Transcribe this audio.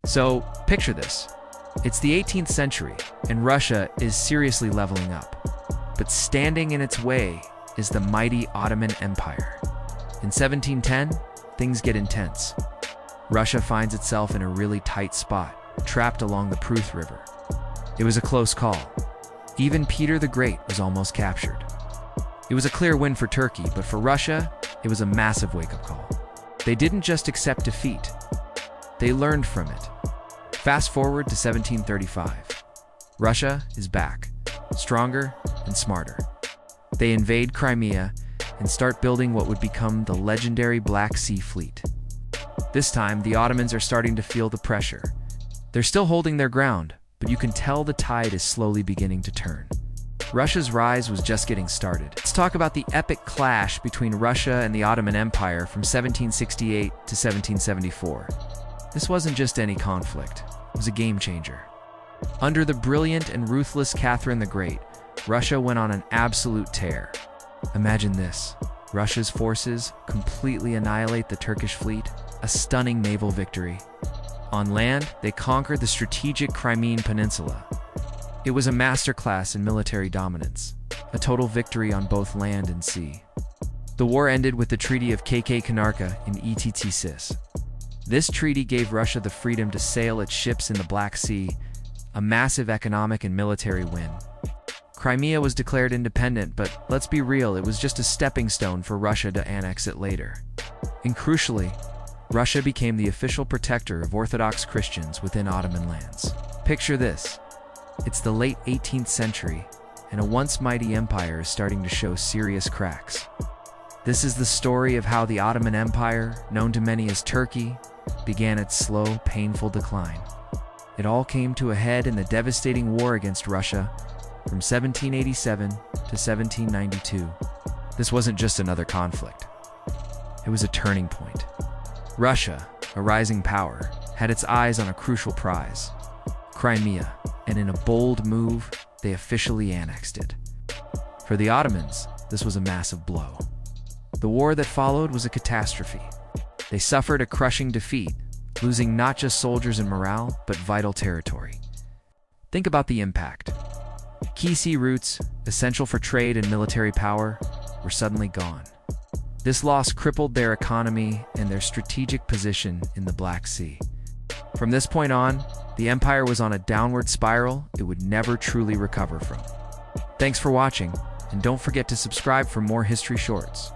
So, picture this. It's the 18th century, and Russia is seriously leveling up. But standing in its way is the mighty Ottoman Empire. In 1710, things get intense. Russia finds itself in a really tight spot, trapped along the Pruth River. It was a close call. Even Peter the Great was almost captured. It was a clear win for Turkey, but for Russia, it was a massive wake-up call. They didn't just accept defeat, they learned from it. Fast forward to 1735. Russia is back, stronger and smarter. They invade Crimea and start building what would become the legendary Black Sea Fleet. This time, the Ottomans are starting to feel the pressure. They're still holding their ground, but you can tell the tide is slowly beginning to turn. Russia's rise was just getting started. Let's talk about the epic clash between Russia and the Ottoman Empire from 1768 to 1774. This wasn't just any conflict, it was a game changer. Under the brilliant and ruthless Catherine the Great, Russia went on an absolute tear. Imagine this. Russia's forces completely annihilate the Turkish fleet, a stunning naval victory. On land, they conquered the strategic Crimean Peninsula. It was a masterclass in military dominance, a total victory on both land and sea. The war ended with the Treaty of KK in ETT. This treaty gave Russia the freedom to sail its ships in the Black Sea, a massive economic and military win. Crimea was declared independent, but let's be real, it was just a stepping stone for Russia to annex it later. And crucially, Russia became the official protector of Orthodox Christians within Ottoman lands. Picture this. It's the late 18th century, and a once mighty empire is starting to show serious cracks. This is the story of how the Ottoman Empire, known to many as Turkey, began its slow, painful decline. It all came to a head in the devastating war against Russia from 1787 to 1792. This wasn't just another conflict. It was a turning point. Russia, a rising power, had its eyes on a crucial prize, Crimea, and in a bold move, they officially annexed it. For the Ottomans, this was a massive blow. The war that followed was a catastrophe. They suffered a crushing defeat, losing not just soldiers and morale, but vital territory. Think about the impact. Key sea routes, essential for trade and military power, were suddenly gone. This loss crippled their economy and their strategic position in the Black Sea. From this point on, the empire was on a downward spiral it would never truly recover from. Thanks for watching, and don't forget to subscribe for more history shorts.